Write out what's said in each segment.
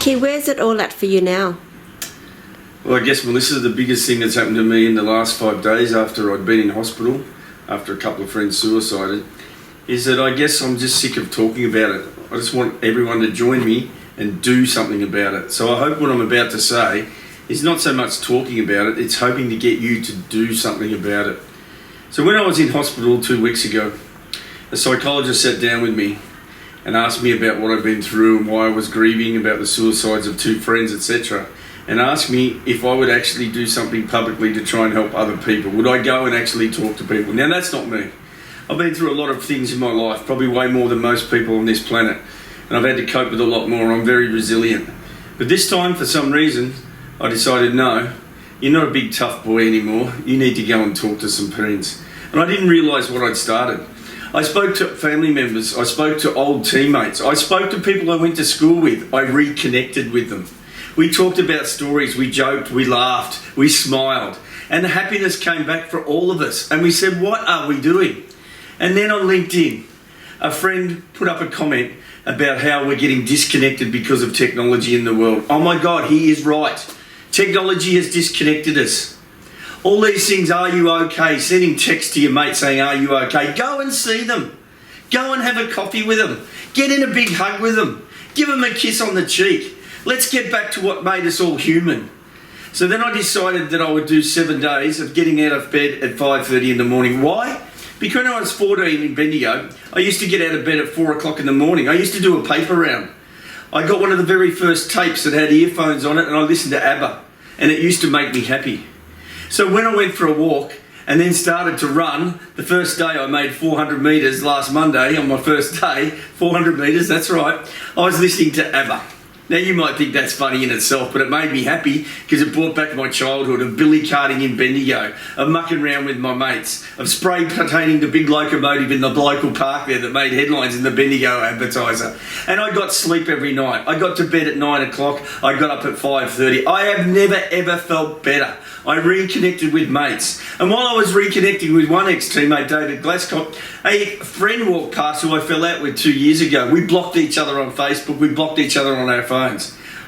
Ricky, where's it all at for you now? Well, I guess, Melissa, the biggest thing that's happened to me in the last 5 days after I'd been in hospital, after a couple of friends suicided, is that I guess I'm just sick of talking about it. I just want everyone to join me and do something about it. So I hope what I'm about to say is not so much talking about it, it's hoping to get you to do something about it. So when I was in hospital 2 weeks ago, a psychologist sat down with me and asked me about what I'd been through and why I was grieving about the suicides of 2 friends, etc. and asked me if I would actually do something publicly to try and help other people. Would I go and actually talk to people? Now, that's not me. I've been through a lot of things in my life, probably way more than most people on this planet, and I've had to cope with a lot more. I'm very resilient. But this time, for some reason, I decided, no, you're not a big tough boy anymore. You need to go and talk to some friends. And I didn't realise what I'd started. I spoke to family members, I spoke to old teammates, I spoke to people I went to school with, I reconnected with them. We talked about stories, we joked, we laughed, we smiled, and the happiness came back for all of us. And we said, what are we doing? And then on LinkedIn, a friend put up a comment about how we're getting disconnected because of technology in the world. Oh my God, he is right. Technology has disconnected us. All these things, are you okay? Sending text to your mate saying, are you okay? Go and see them. Go and have a coffee with them. Get in a big hug with them. Give them a kiss on the cheek. Let's get back to what made us all human. So then I decided that I would do 7 days of getting out of bed at 5:30 in the morning. Why? Because when I was 14 in Bendigo, I used to get out of bed at 4 o'clock in the morning. I used to do a paper round. I got one of the very first tapes that had earphones on it, and I listened to ABBA, and it used to make me happy. So when I went for a walk and then started to run, the first day I made 400 metres last Monday on my first day, 400 metres, that's right, I was listening to ABBA. Now you might think that's funny in itself, but it made me happy because it brought back my childhood of billy carting in Bendigo, of mucking around with my mates, of spray painting the big locomotive in the local park there that made headlines in the Bendigo Advertiser. And I got sleep every night. I got to bed at 9 o'clock, I got up at 5:30. I have never ever felt better. I reconnected with mates. And while I was reconnecting with one ex-teammate, David Glasscock, a friend walked past who I fell out with 2 years ago. We blocked each other on Facebook, we blocked each other on our phones.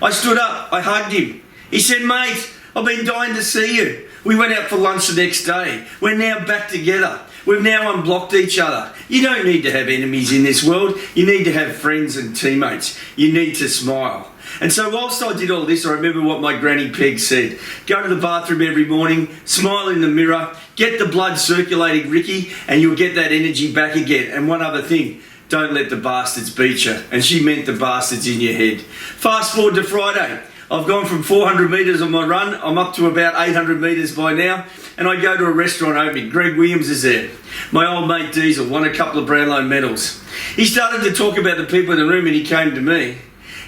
I stood up, I hugged him. He said, mate, I've been dying to see you. We went out for lunch the next day. We're now back together. We've now unblocked each other. You don't need to have enemies in this world. You need to have friends and teammates. You need to smile. And so whilst I did all this, I remember what my granny Peg said. Go to the bathroom every morning, smile in the mirror, get the blood circulating, Ricky, and you'll get that energy back again. And one other thing, don't let the bastards beat you. And she meant the bastards in your head. Fast forward to Friday. I've gone from 400 metres on my run, I'm up to about 800 metres by now, and I go to a restaurant opening. Greg Williams is there. My old mate Diesel won a couple of Brownlow medals. He started to talk about the people in the room and he came to me.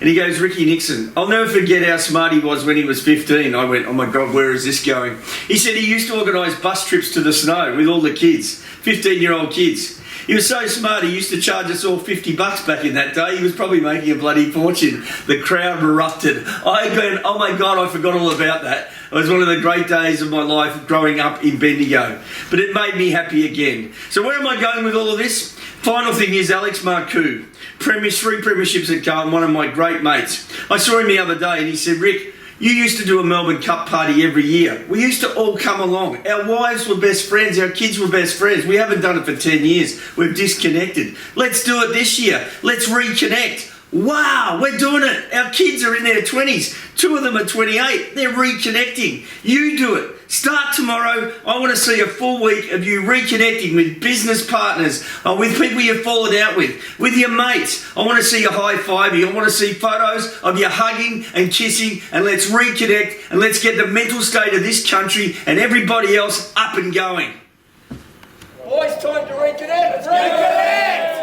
And he goes, Ricky Nixon, I'll never forget how smart he was when he was 15. I went, oh my God, where is this going? He said he used to organise bus trips to the snow with all the kids, 15-year-old kids. He was so smart, he used to charge us all $50 back in that day. He was probably making a bloody fortune. The crowd erupted. I went, oh my God, I forgot all about that. It was one of the great days of my life growing up in Bendigo. But it made me happy again. So where am I going with all of this? Final thing is Alex Marcoux, 3 premierships at Carlton, one of my great mates. I saw him the other day and he said, Rick, you used to do a Melbourne Cup party every year. We used to all come along. Our wives were best friends. Our kids were best friends. We haven't done it for 10 years. We've disconnected. Let's do it this year. Let's reconnect. Wow, we're doing it. Our kids are in their 20s. 2 of them are 28. They're reconnecting. You do it. Start tomorrow. I want to see a full week of you reconnecting with business partners, with people you've fallen out with your mates. I want to see you high-fiving. I want to see photos of you hugging and kissing, and let's reconnect and let's get the mental state of this country and everybody else up and going. Boys, time to reconnect. Reconnect!